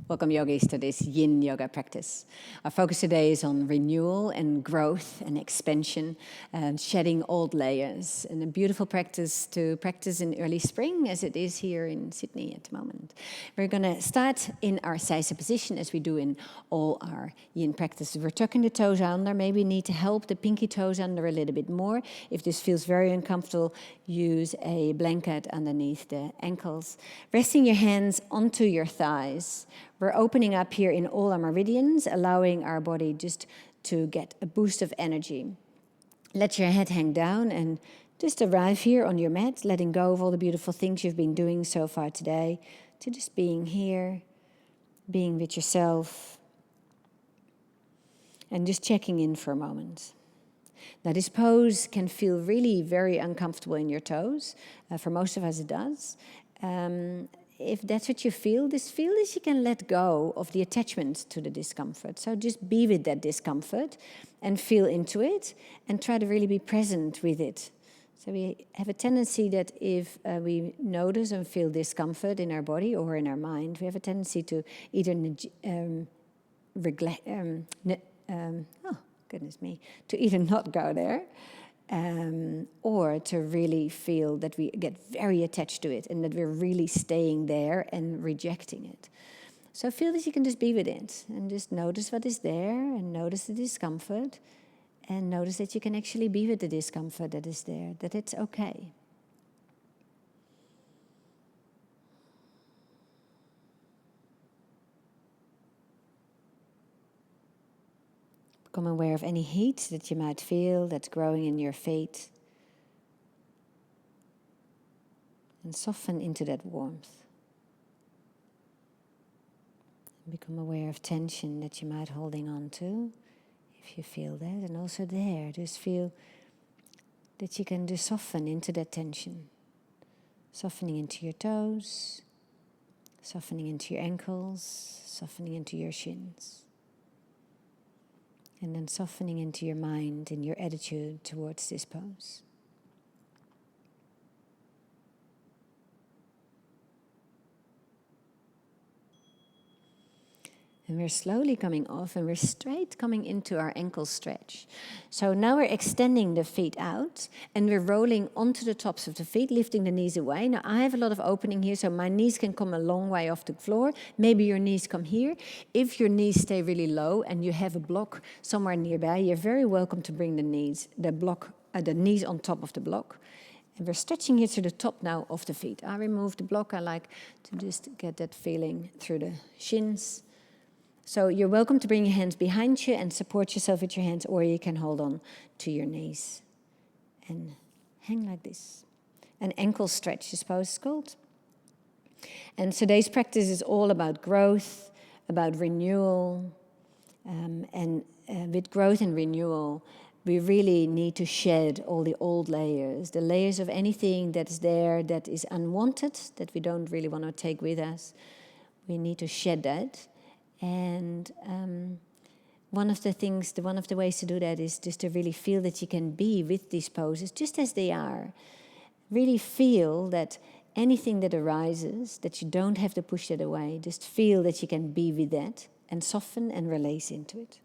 Welcome, yogis, to this Yin Yoga practice. Our focus today is on renewal and growth and expansion and shedding old layers. And a beautiful practice to practice in early spring, as it is here in Sydney at the moment. We're going to start in our Saisa position, as we do in all our Yin practices. We're tucking the toes under. Maybe you need to help the pinky toes under a little bit more. If this feels very uncomfortable, use a blanket underneath the ankles. Resting your hands onto your thighs. We're opening up here in all our meridians, allowing our body just to get a boost of energy. Let your head hang down and just arrive here on your mat, letting go of all the beautiful things you've been doing so far today, to just being here, being with yourself, and just checking in for a moment. Now, this pose can feel really very uncomfortable in your toes. For most of us, it does. If that's what you feel that you can let go of the attachment to the discomfort. So just be with that discomfort and feel into it and try to really be present with it. So we have a tendency that if we notice and feel discomfort in our body or in our mind, we have a tendency to either to either not go there, or to really feel that we get very attached to it and that we're really staying there and rejecting it. So feel that you can just be with it and just notice what is there and notice the discomfort and notice that you can actually be with the discomfort that is there, that it's okay. Become aware of any heat that you might feel that's growing in your feet. And soften into that warmth. Become aware of tension that you might holding on to, if you feel that. And also there, just feel that you can just soften into that tension. Softening into your toes, softening into your ankles, softening into your shins. And then softening into your mind and your attitude towards this pose. And we're slowly coming off and we're straight coming into our ankle stretch. So now we're extending the feet out and we're rolling onto the tops of the feet, lifting the knees away. Now I have a lot of opening here, so my knees can come a long way off the floor. Maybe your knees come here. If your knees stay really low and you have a block somewhere nearby, you're very welcome to bring the knees on top of the block. And we're stretching here to the top now of the feet. I remove the block. I like to just get that feeling through the shins. So you're welcome to bring your hands behind you and support yourself with your hands, or you can hold on to your knees and hang like this. An ankle stretch, this pose is called. And today's practice is all about growth, about renewal. And with growth and renewal, we really need to shed all the old layers, the layers of anything that's there that is unwanted, that we don't really want to take with us. We need to shed that. And one of the ways to do that is just to really feel that you can be with these poses just as they are. Really feel that anything that arises, that you don't have to push it away, just feel that you can be with that and soften and release into it.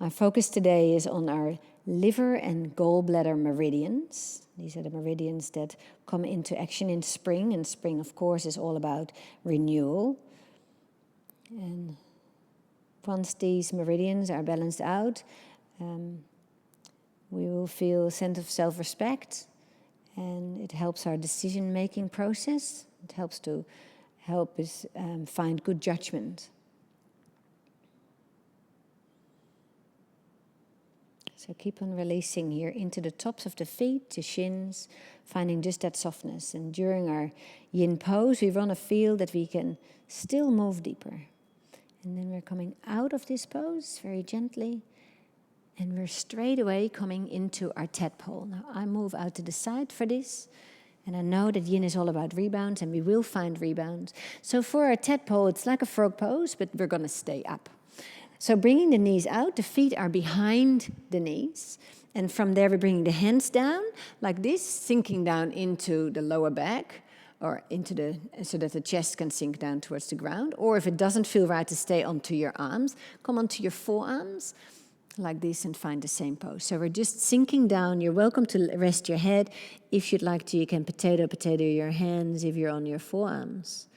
Our focus today is on our liver and gallbladder meridians. These are the meridians that come into action in spring, and spring, of course, is all about renewal. And once these meridians are balanced out, we will feel a sense of self-respect, and it helps our decision-making process. It helps us find good judgment. So keep on releasing here into the tops of the feet, the shins, finding just that softness. And during our yin pose, we want to feel that we can still move deeper. And then we're coming out of this pose very gently. And we're straight away coming into our tadpole. Now I move out to the side for this. And I know that yin is all about rebounds, and we will find rebounds. So for our tadpole, it's like a frog pose, but we're going to stay up. So bringing the knees out, the feet are behind the knees. And from there, we're bringing the hands down like this, sinking down into the lower back. or so that the chest can sink down towards the ground. Or if it doesn't feel right to stay onto your arms, come onto your forearms like this and find the same pose. So we're just sinking down. You're welcome to rest your head. If you'd like to, you can potato your hands if you're on your forearms.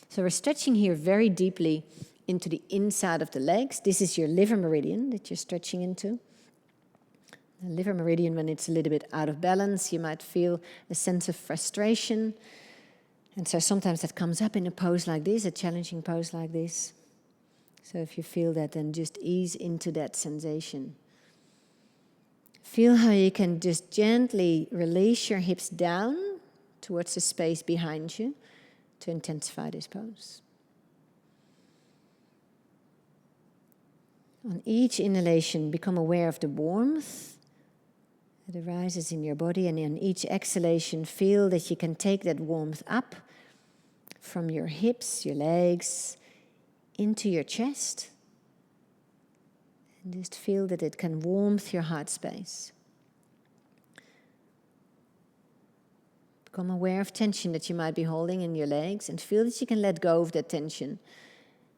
So we're stretching here very deeply into the inside of the legs. This is your liver meridian that you're stretching into. The liver meridian, when it's a little bit out of balance, you might feel a sense of frustration. And so sometimes that comes up in a pose like this, a challenging pose like this. So if you feel that, then just ease into that sensation. Feel how you can just gently release your hips down towards the space behind you to intensify this pose. On each inhalation, become aware of the warmth that arises in your body, and on each exhalation, feel that you can take that warmth up from your hips, your legs, into your chest, and just feel that it can warmth your heart space. Become aware of tension that you might be holding in your legs, and feel that you can let go of that tension.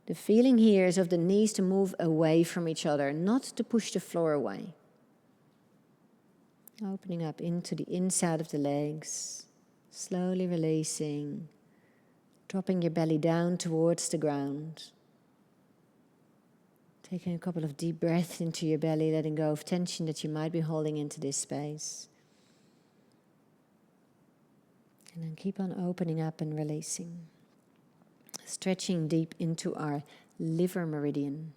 The feeling here is of the knees to move away from each other, not to push the floor away. Opening up into the inside of the legs, slowly releasing, dropping your belly down towards the ground. Taking a couple of deep breaths into your belly, letting go of tension that you might be holding into this space. And then keep on opening up and releasing. Stretching deep into our liver meridian.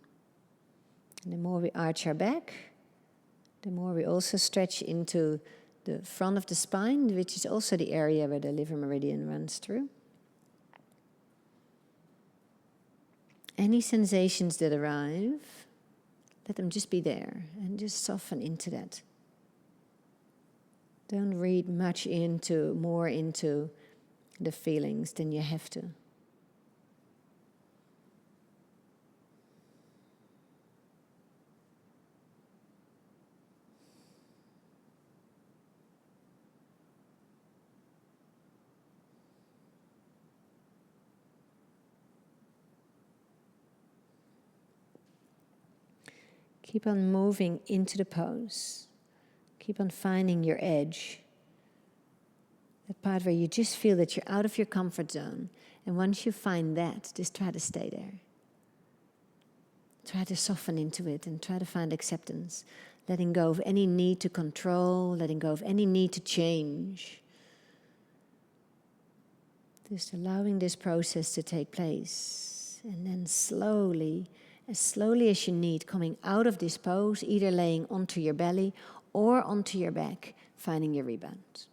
And the more we arch our back, the more we also stretch into the front of the spine, which is also the area where the liver meridian runs through. Any sensations that arrive, let them just be there and just soften into that. Don't read more into the feelings than you have to. Keep on moving into the pose. Keep on finding your edge. That part where you just feel that you're out of your comfort zone. And once you find that, just try to stay there. Try to soften into it and try to find acceptance. Letting go of any need to control, letting go of any need to change. Just allowing this process to take place. And then slowly as you need, coming out of this pose, either laying onto your belly or onto your back, finding your rebound.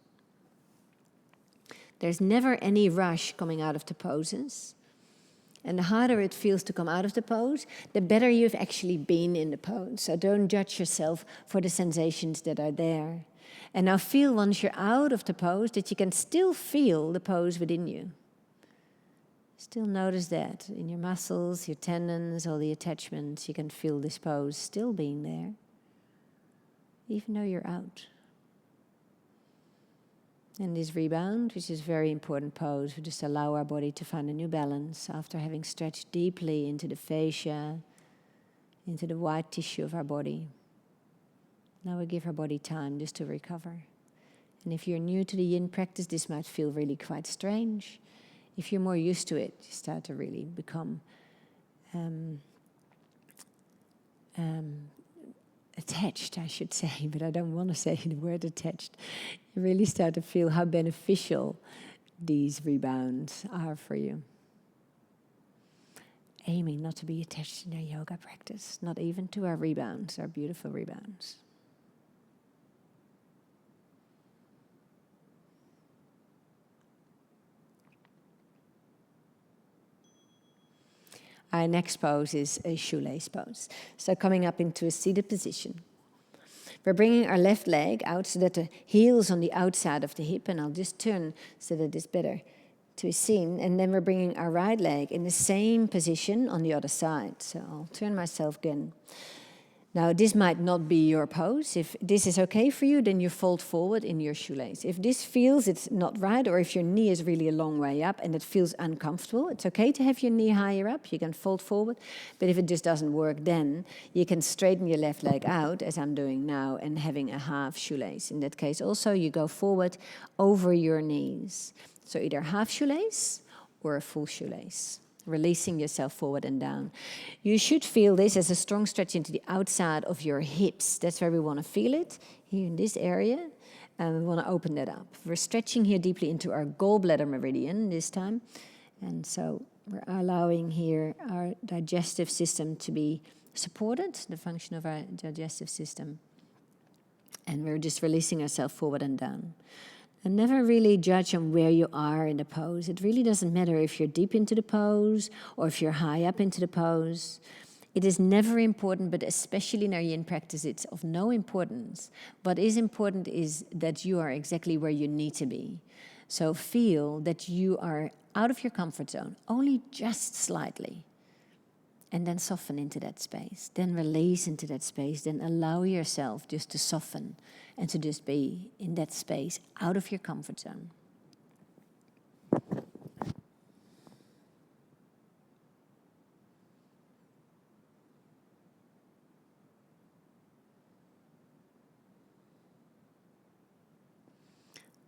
There's never any rush coming out of the poses. And the harder it feels to come out of the pose, the better you've actually been in the pose. So don't judge yourself for the sensations that are there. And now feel, once you're out of the pose, that you can still feel the pose within you. Still notice that in your muscles, your tendons, all the attachments, you can feel this pose still being there, even though you're out. And this rebound, which is a very important pose, we just allow our body to find a new balance after having stretched deeply into the fascia, into the white tissue of our body. Now we give our body time just to recover. And if you're new to the Yin practice, this might feel really quite strange. If you're more used to it, you start to really become attached, I should say, but I don't want to say the word attached. You really start to feel how beneficial these rebounds are for you. Aiming not to be attached in our yoga practice, not even to our rebounds, our beautiful rebounds. Our next pose is a shoelace pose. So coming up into a seated position. We're bringing our left leg out so that the heel's on the outside of the hip, and I'll just turn so that it's better to be seen. And then we're bringing our right leg in the same position on the other side. So I'll turn myself again. Now, this might not be your pose. If this is okay for you, then you fold forward in your shoelace. If this feels it's not right, or if your knee is really a long way up and it feels uncomfortable, it's okay to have your knee higher up. You can fold forward. But if it just doesn't work, then you can straighten your left leg out, as I'm doing now, and having a half shoelace. In that case, also, you go forward over your knees. So either half shoelace or a full shoelace. Releasing yourself forward and down. You should feel this as a strong stretch into the outside of your hips. That's where we want to feel it, here in this area. And we want to open that up. We're stretching here deeply into our gallbladder meridian this time. And so we're allowing here our digestive system to be supported, the function of our digestive system. And we're just releasing ourselves forward and down. And never really judge on where you are in the pose. It really doesn't matter if you're deep into the pose or if you're high up into the pose. It is never important, but especially in our yin practice, it's of no importance. What is important is that you are exactly where you need to be. So feel that you are out of your comfort zone, only just slightly. And then soften into that space. Then release into that space. Then allow yourself just to soften and to just be in that space out of your comfort zone.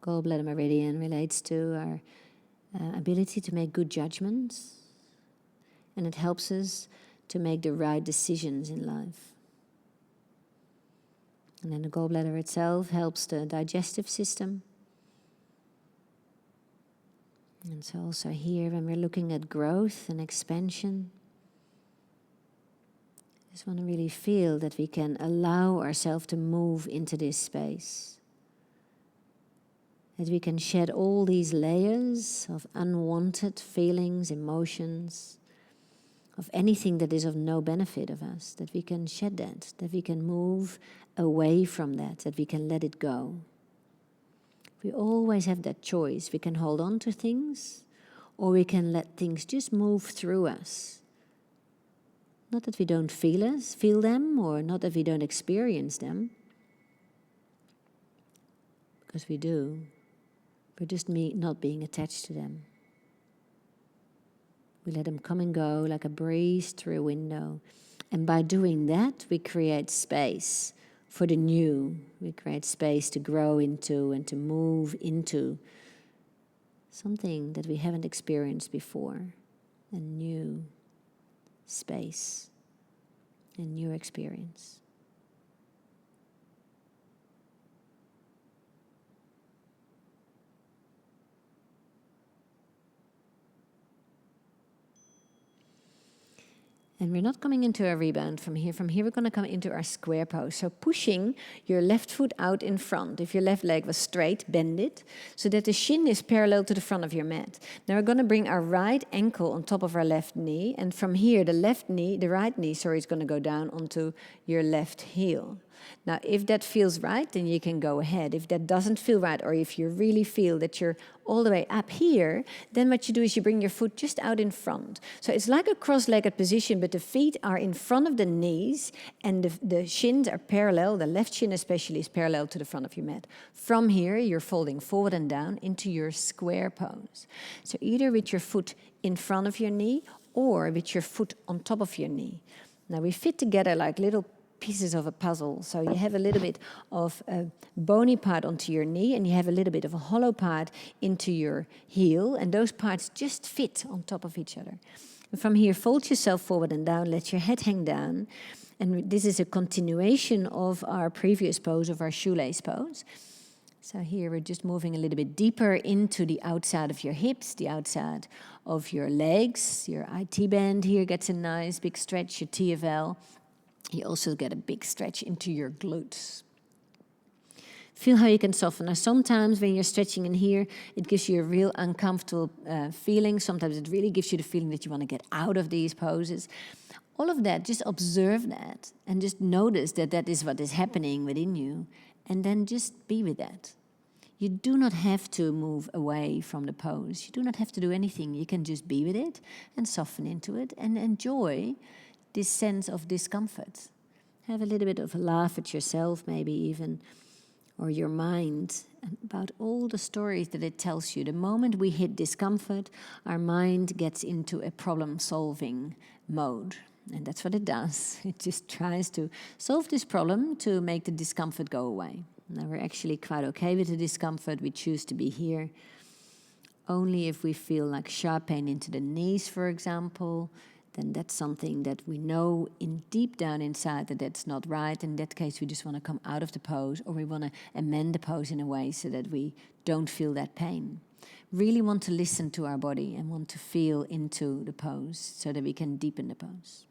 Gallbladder meridian relates to our ability to make good judgments. And it helps us to make the right decisions in life. And then the gallbladder itself helps the digestive system. And so also here, when we're looking at growth and expansion, I just want to really feel that we can allow ourselves to move into this space. That we can shed all these layers of unwanted feelings, emotions, of anything that is of no benefit of us, that we can shed that we can move away from that we can let it go. We always have that choice. We can hold on to things, or we can let things just move through us. Not that we don't feel them, or not that we don't experience them, because we do. We're just not being attached to them. We let them come and go like a breeze through a window. And by doing that, we create space for the new. We create space to grow into and to move into something that we haven't experienced before. A new space, a new experience. And we're not coming into a rebound from here. From here, we're going to come into our square pose. So pushing your left foot out in front. If your left leg was straight, bend it so that the shin is parallel to the front of your mat. Now we're going to bring our right ankle on top of our left knee. And from here, the right knee, is going to go down onto your left heel. Now, if that feels right, then you can go ahead. If that doesn't feel right, or if you really feel that you're all the way up here, then what you do is you bring your foot just out in front. So it's like a cross-legged position, but the feet are in front of the knees, and the shins are parallel. The left shin especially is parallel to the front of your mat. From here, you're folding forward and down into your square pose. So either with your foot in front of your knee, or with your foot on top of your knee. Now we fit together like little pieces of a puzzle. So you have a little bit of a bony part onto your knee, and you have a little bit of a hollow part into your heel, and those parts just fit on top of each other. And from here, fold yourself forward and down, let your head hang down, and this is a continuation of our previous pose, of our shoelace pose. So here we're just moving a little bit deeper into the outside of your hips, the outside of your legs. Your IT band here gets a nice big stretch, your TFL. You also get a big stretch into your glutes. Feel how you can soften. Now, sometimes when you're stretching in here, it gives you a real uncomfortable feeling. Sometimes it really gives you the feeling that you want to get out of these poses. All of that, just observe that and just notice that that is what is happening within you, and then just be with that. You do not have to move away from the pose. You do not have to do anything. You can just be with it and soften into it and enjoy this sense of discomfort. Have a little bit of a laugh at yourself, maybe even, or your mind, about all the stories that it tells you. The moment we hit discomfort, our mind gets into a problem-solving mode. And that's what it does. It just tries to solve this problem to make the discomfort go away. Now we're actually quite okay with the discomfort. We choose to be here. Only if we feel like sharp pain into the knees, for example, then that's something that we know in deep down inside that that's not right. In that case, we just want to come out of the pose, or we want to amend the pose in a way so that we don't feel that pain. Really want to listen to our body and want to feel into the pose so that we can deepen the pose.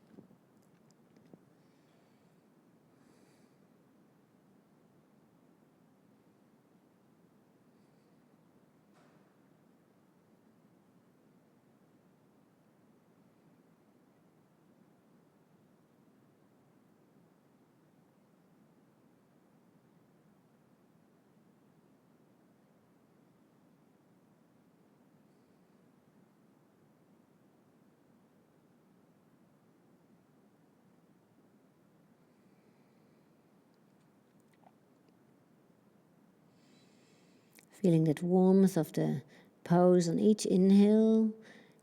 Feeling that warmth of the pose on each inhale,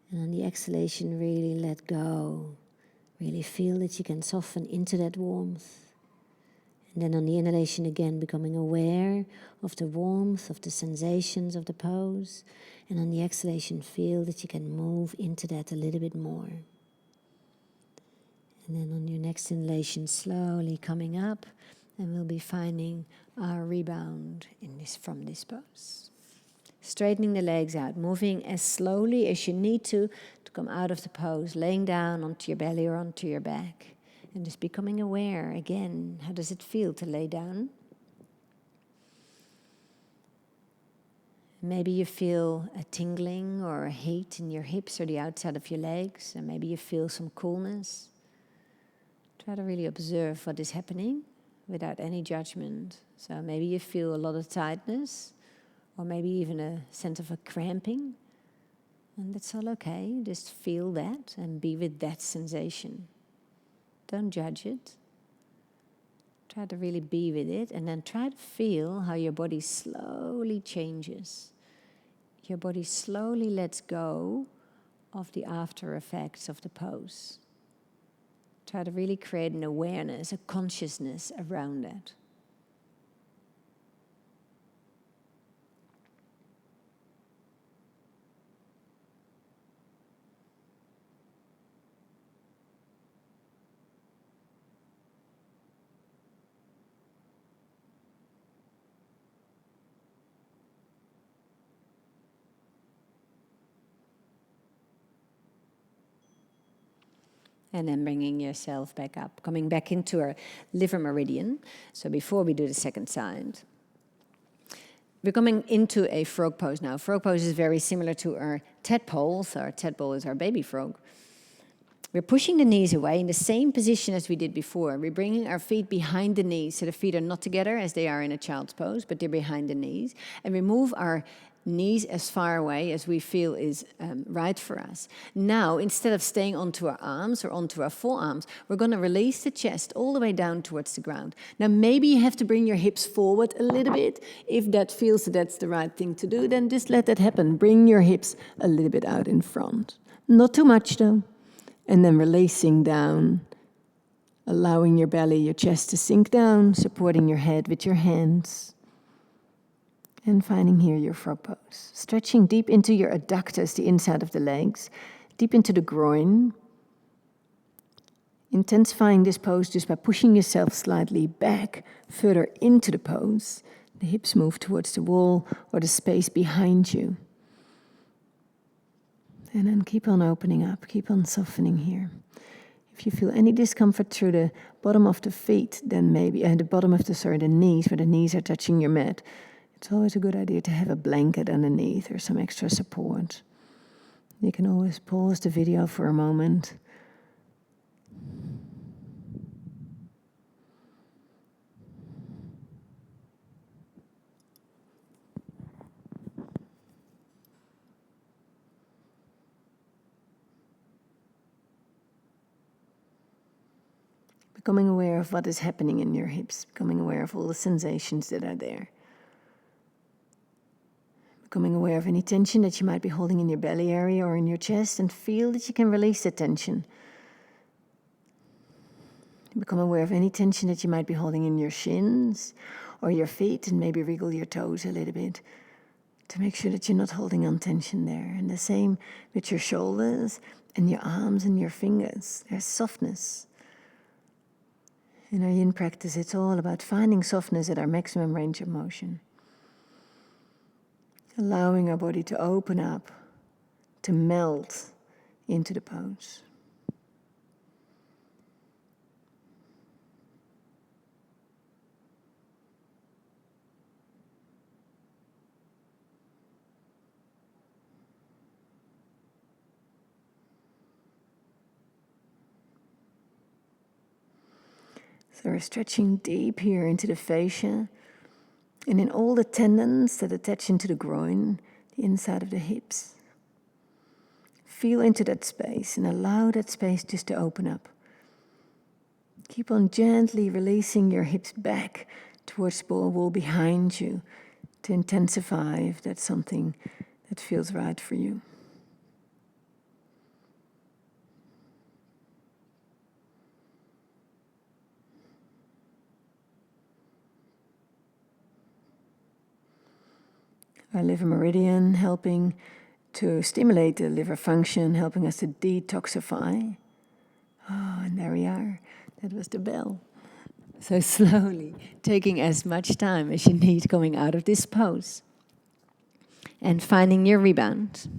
and on the exhalation really let go. Really feel that you can soften into that warmth. And then on the inhalation again, becoming aware of the warmth, of the sensations of the pose. And on the exhalation, feel that you can move into that a little bit more. And then on your next inhalation, slowly coming up, and we'll be finding our rebound from this pose. Straightening the legs out, moving as slowly as you need to come out of the pose, laying down onto your belly or onto your back. And just becoming aware again, how does it feel to lay down? Maybe you feel a tingling or a heat in your hips or the outside of your legs, and maybe you feel some coolness. Try to really observe what is happening without any judgment. So maybe you feel a lot of tightness, or maybe even a sense of a cramping. And that's all okay. Just feel that and be with that sensation. Don't judge it. Try to really be with it, and then try to feel how your body slowly changes. Your body slowly lets go of the after effects of the pose. Try to really create an awareness, a consciousness around that. And then bringing yourself back up, coming back into our liver meridian. So before we do the second side, we're coming into a frog pose now. Frog pose is very similar to our tadpole. So our tadpole is our baby frog. We're pushing the knees away in the same position as we did before. We're bringing our feet behind the knees, so the feet are not together as they are in a child's pose, but they're behind the knees. And we move our knees as far away as we feel is right for us. Now, instead of staying onto our arms or onto our forearms, we're going to release the chest all the way down towards the ground. Now, maybe you have to bring your hips forward a little bit. If that feels that's the right thing to do, then just let that happen. Bring your hips a little bit out in front. Not too much, though. And then releasing down, allowing your belly, your chest to sink down, supporting your head with your hands. And finding here your frog pose. Stretching deep into your adductors, the inside of the legs, deep into the groin. Intensifying this pose just by pushing yourself slightly back, further into the pose. The hips move towards the wall or the space behind you. And then keep on opening up, keep on softening here. If you feel any discomfort through the bottom of the feet, then maybe, the knees, where the knees are touching your mat, it's always a good idea to have a blanket underneath or some extra support. You can always pause the video for a moment. Becoming aware of what is happening in your hips, becoming aware of all the sensations that are there. Becoming aware of any tension that you might be holding in your belly area or in your chest, and feel that you can release the tension. Become aware of any tension that you might be holding in your shins or your feet, and maybe wriggle your toes a little bit to make sure that you're not holding on tension there. And the same with your shoulders and your arms and your fingers. There's softness. In our Yin practice, it's all about finding softness at our maximum range of motion. Allowing our body to open up, to melt into the pose. So we're stretching deep here into the fascia and in all the tendons that attach into the groin, the inside of the hips. Feel into that space and allow that space just to open up. Keep on gently releasing your hips back towards the wall behind you to intensify if that's something that feels right for you. Our liver meridian helping to stimulate the liver function, helping us to detoxify. Oh, and there we are. That was the bell. So slowly, taking as much time as you need coming out of this pose. And finding your rebound.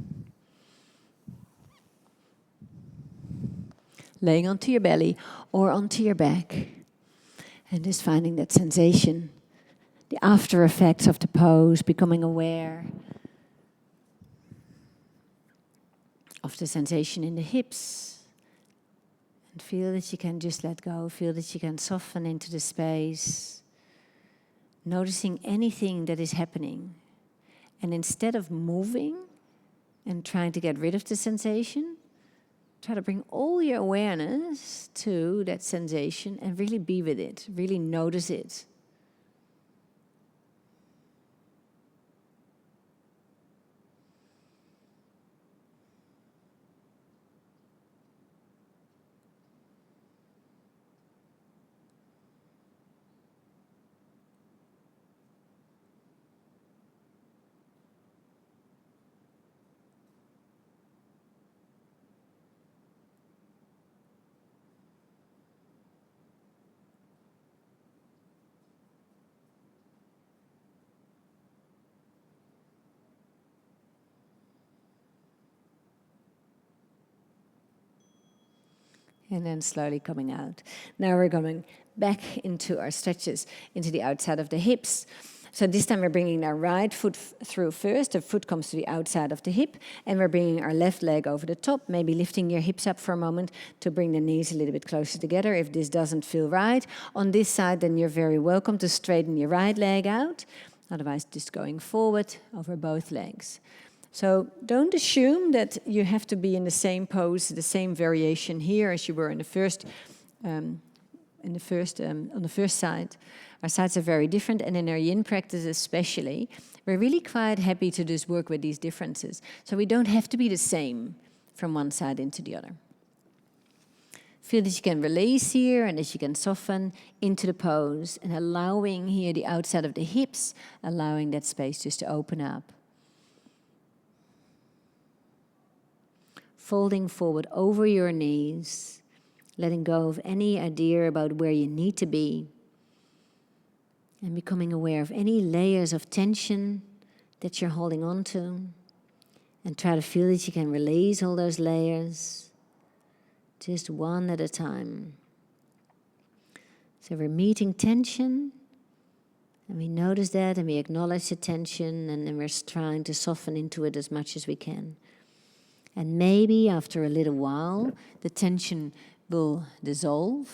Laying onto your belly or onto your back. And just finding that sensation. The after effects of the pose, becoming aware of the sensation in the hips. And feel that you can just let go, feel that you can soften into the space. Noticing anything that is happening. And instead of moving and trying to get rid of the sensation, try to bring all your awareness to that sensation and really be with it, really notice it. And then slowly coming out. Now we're coming back into our stretches, into the outside of the hips. So this time we're bringing our right foot through first. The foot comes to the outside of the hip. And we're bringing our left leg over the top, maybe lifting your hips up for a moment to bring the knees a little bit closer together. If this doesn't feel right on this side, then you're very welcome to straighten your right leg out. Otherwise, just going forward over both legs. So don't assume that you have to be in the same pose, the same variation here as you were in the first, on the first side. Our sides are very different, and in our Yin practice especially, we're really quite happy to just work with these differences. So we don't have to be the same from one side into the other. Feel that you can release here and that you can soften into the pose and allowing here the outside of the hips, allowing that space just to open up. Folding forward over your knees, letting go of any idea about where you need to be, and becoming aware of any layers of tension that you're holding on to, and try to feel that you can release all those layers, just one at a time. So we're meeting tension, and we notice that, and we acknowledge the tension, and then we're trying to soften into it as much as we can. And maybe after a little while, the tension will dissolve.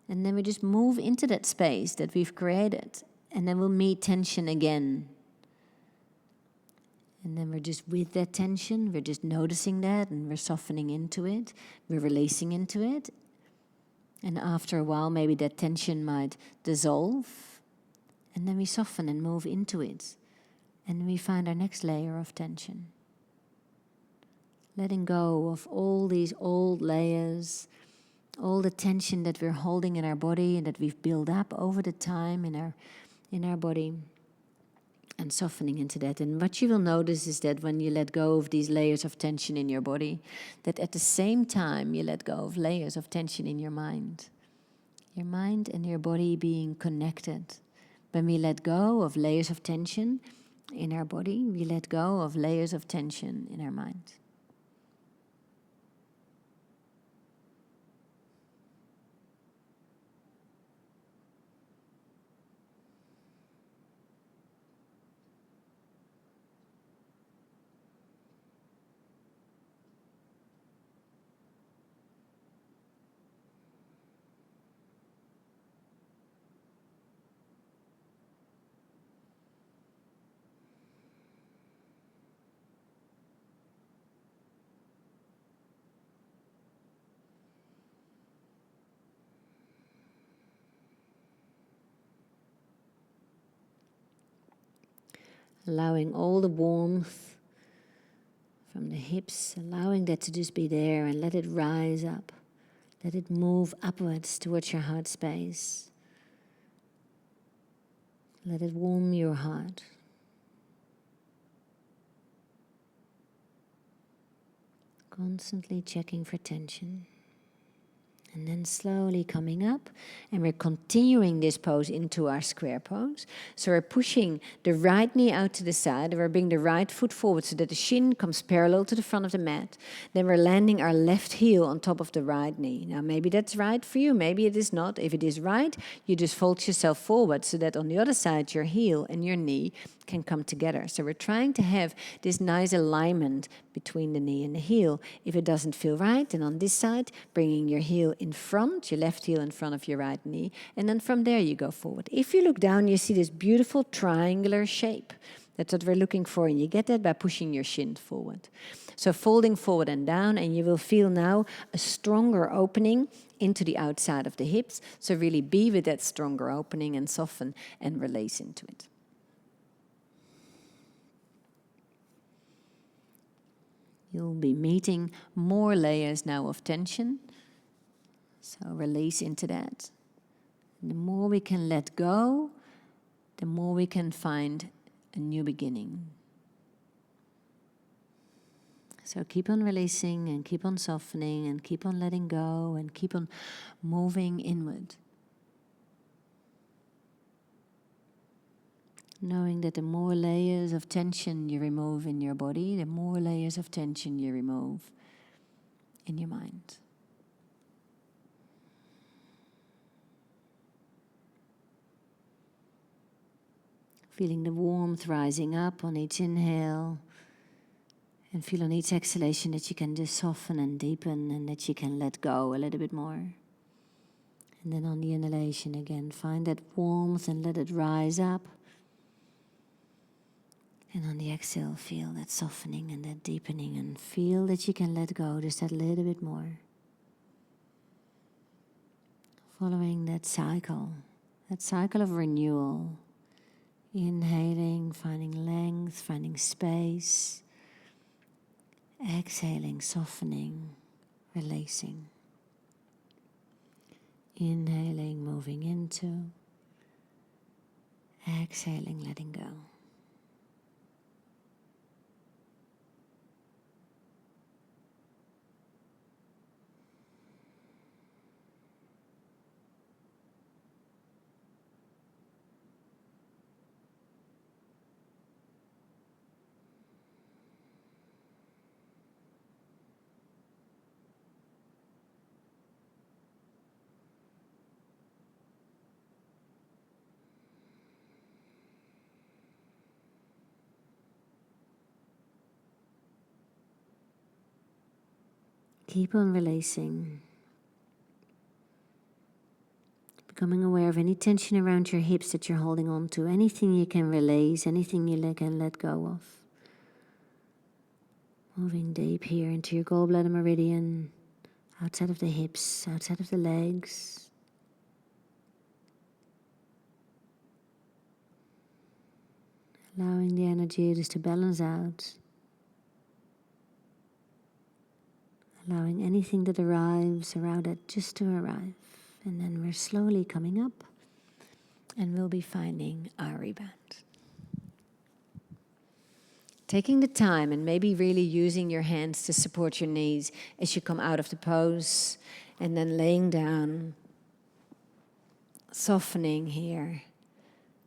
And then we just move into that space that we've created. And then we'll meet tension again. And then we're just with that tension. We're just noticing that and we're softening into it. We're releasing into it. And after a while, maybe that tension might dissolve. And then we soften and move into it. And we find our next layer of tension. Letting go of all these old layers, all the tension that we're holding in our body and that we've built up over the time in our body, and softening into that. And what you will notice is that when you let go of these layers of tension in your body, that at the same time you let go of layers of tension in your mind. Your mind and your body being connected. When we let go of layers of tension in our body, we let go of layers of tension in our mind. Allowing all the warmth from the hips, allowing that to just be there and let it rise up. Let it move upwards towards your heart space. Let it warm your heart. Constantly checking for tension. And then slowly coming up, and we're continuing this pose into our square pose. So we're pushing the right knee out to the side, and we're bringing the right foot forward so that the shin comes parallel to the front of the mat. Then we're landing our left heel on top of the right knee. Now maybe that's right for you, maybe it is not. If it is right, you just fold yourself forward so that on the other side your heel and your knee can come together. So we're trying to have this nice alignment between the knee and the heel. If it doesn't feel right, then on this side, bringing your heel in front, your left heel in front of your right knee, and then from there you go forward. If you look down, you see this beautiful triangular shape. That's what we're looking for, and you get that by pushing your shin forward. So folding forward and down, and you will feel now a stronger opening into the outside of the hips. So really be with that stronger opening and soften and release into it. You'll be meeting more layers now of tension. So release into that. And the more we can let go, the more we can find a new beginning. So keep on releasing and keep on softening and keep on letting go and keep on moving inward. Knowing that the more layers of tension you remove in your body, the more layers of tension you remove in your mind. Feeling the warmth rising up on each inhale, and feel on each exhalation that you can just soften and deepen and that you can let go a little bit more. And then on the inhalation again, find that warmth and let it rise up. And on the exhale, feel that softening and that deepening, and feel that you can let go just that little bit more. Following that cycle of renewal. Inhaling, finding length, finding space. Exhaling, softening, releasing. Inhaling, moving into. Exhaling, letting go. Keep on releasing. Becoming aware of any tension around your hips that you're holding on to. Anything you can release, anything you can let go of. Moving deep here into your gallbladder meridian, outside of the hips, outside of the legs. Allowing the energy just to balance out. Allowing anything that arrives around it just to arrive. And then we're slowly coming up and we'll be finding our rebound. Taking the time and maybe really using your hands to support your knees as you come out of the pose, and then laying down, softening here,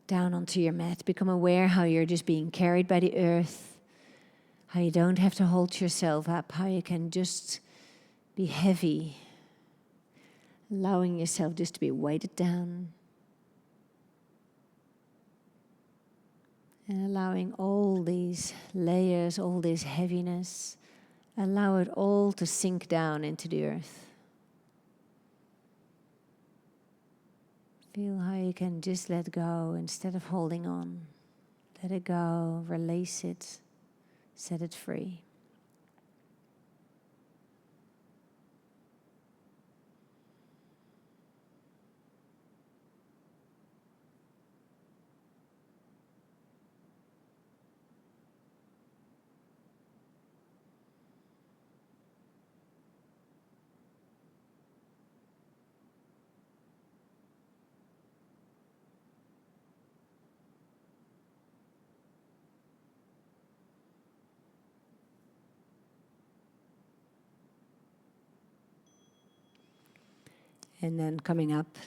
down onto your mat. Become aware how you're just being carried by the earth, how you don't have to hold yourself up, how you can just be heavy, allowing yourself just to be weighted down. And allowing all these layers, all this heaviness, allow it all to sink down into the earth. Feel how you can just let go instead of holding on. Let it go, release it, set it free. And then coming up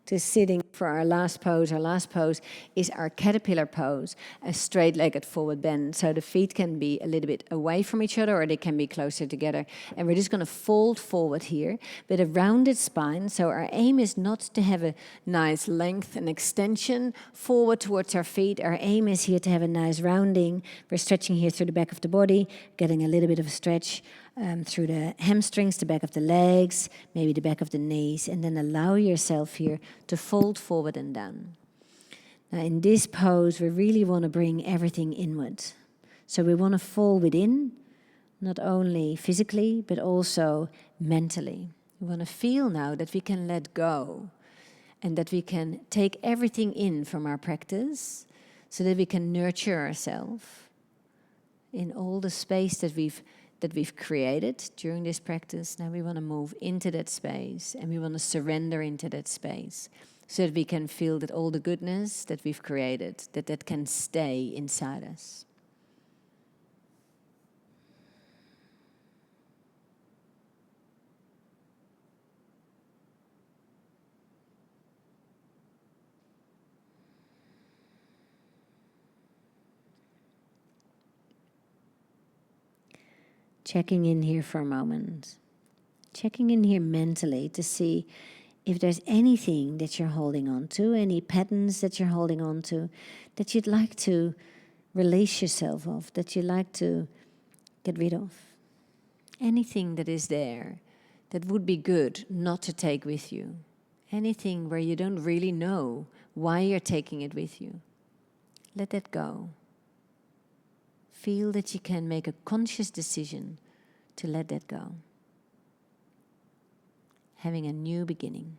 to sitting for our last pose. Our last pose is our caterpillar pose, a straight-legged forward bend. So the feet can be a little bit away from each other or they can be closer together. And we're just going to fold forward here with a rounded spine. So our aim is not to have a nice length and extension forward towards our feet. Our aim is here to have a nice rounding. We're stretching here through the back of the body, getting a little bit of a stretch through the hamstrings, the back of the legs, maybe the back of the knees, and then allow yourself here to fold forward and down. Now in this pose, we really want to bring everything inward. So we want to fall within, not only physically, but also mentally. We want to feel now that we can let go and that we can take everything in from our practice so that we can nurture ourselves in all the space that we've created during this practice. Now we want to move into that space and we want to surrender into that space so that we can feel that all the goodness that we've created, that can stay inside us. Checking in here for a moment. Checking in here mentally to see if there's anything that you're holding on to, any patterns that you're holding on to, that you'd like to release yourself of, that you'd like to get rid of. Anything that is there that would be good not to take with you. Anything where you don't really know why you're taking it with you. Let that go. Feel that you can make a conscious decision to let that go. Having a new beginning.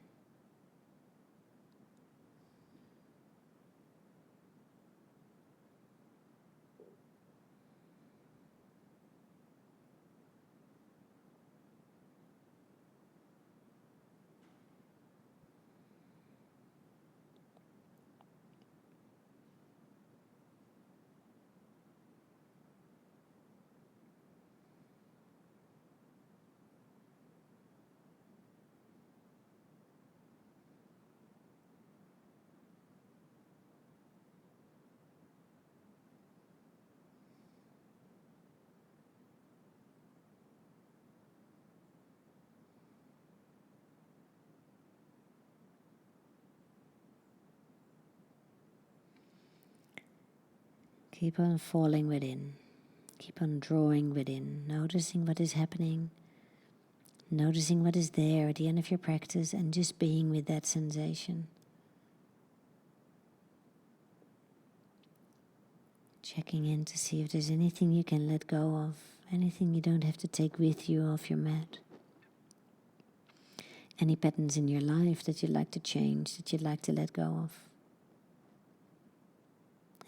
Keep on falling within. Keep on drawing within, noticing what is happening, noticing what is there at the end of your practice, and just being with that sensation. Checking in to see if there's anything you can let go of, anything you don't have to take with you off your mat. Any patterns in your life that you'd like to change, that you'd like to let go of.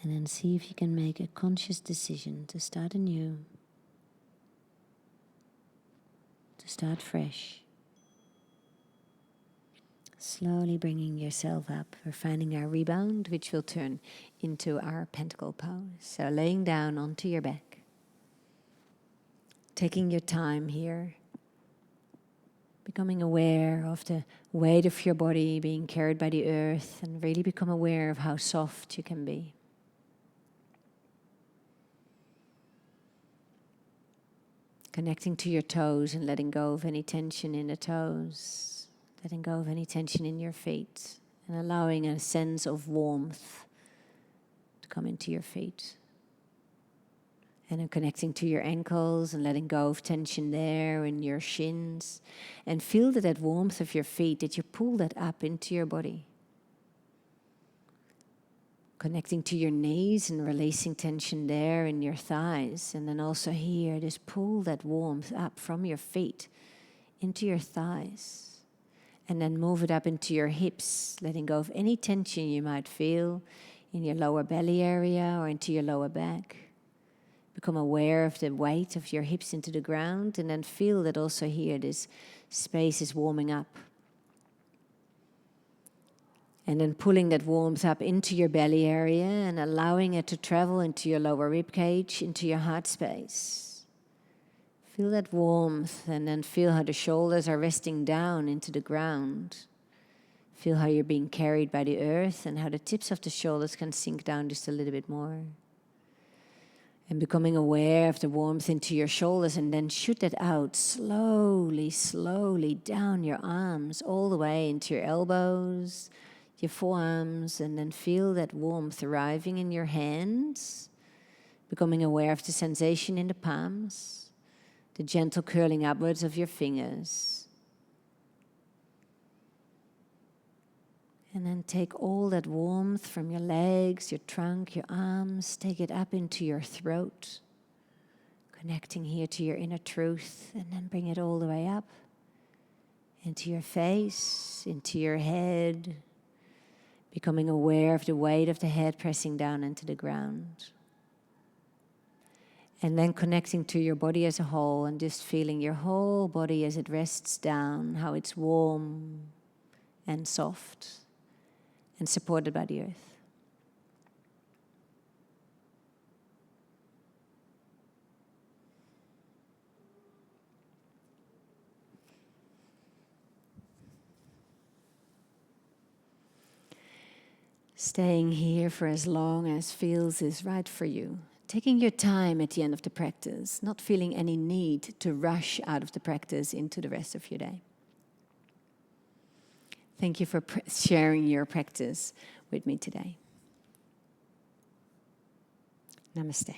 And then see if you can make a conscious decision to start anew, to start fresh. Slowly bringing yourself up. We're finding our rebound, which will turn into our pentacle pose. So laying down onto your back. Taking your time here. Becoming aware of the weight of your body being carried by the earth, and really become aware of how soft you can be. Connecting to your toes and letting go of any tension in the toes. Letting go of any tension in your feet. And allowing a sense of warmth to come into your feet. And then connecting to your ankles and letting go of tension there in your shins. And feel that warmth of your feet, that you pull that up into your body. Connecting to your knees and releasing tension there in your thighs. And then also here, just pull that warmth up from your feet into your thighs. And then move it up into your hips, letting go of any tension you might feel in your lower belly area or into your lower back. Become aware of the weight of your hips into the ground, and then feel that also here this space is warming up. And then pulling that warmth up into your belly area and allowing it to travel into your lower rib cage, into your heart space. Feel that warmth, and then feel how the shoulders are resting down into the ground. Feel how you're being carried by the earth and how the tips of the shoulders can sink down just a little bit more. And becoming aware of the warmth into your shoulders, and then shoot that out slowly, slowly down your arms, all the way into your elbows, your forearms, and then feel that warmth arriving in your hands. Becoming aware of the sensation in the palms. The gentle curling upwards of your fingers. And then take all that warmth from your legs, your trunk, your arms, take it up into your throat, connecting here to your inner truth, and then bring it all the way up into your face, into your head, becoming aware of the weight of the head pressing down into the ground. And then connecting to your body as a whole and just feeling your whole body as it rests down, how it's warm and soft and supported by the earth. Staying here for as long as feels is right for you. Taking your time at the end of the practice, not feeling any need to rush out of the practice into the rest of your day. Thank you for sharing your practice with me today. Namaste.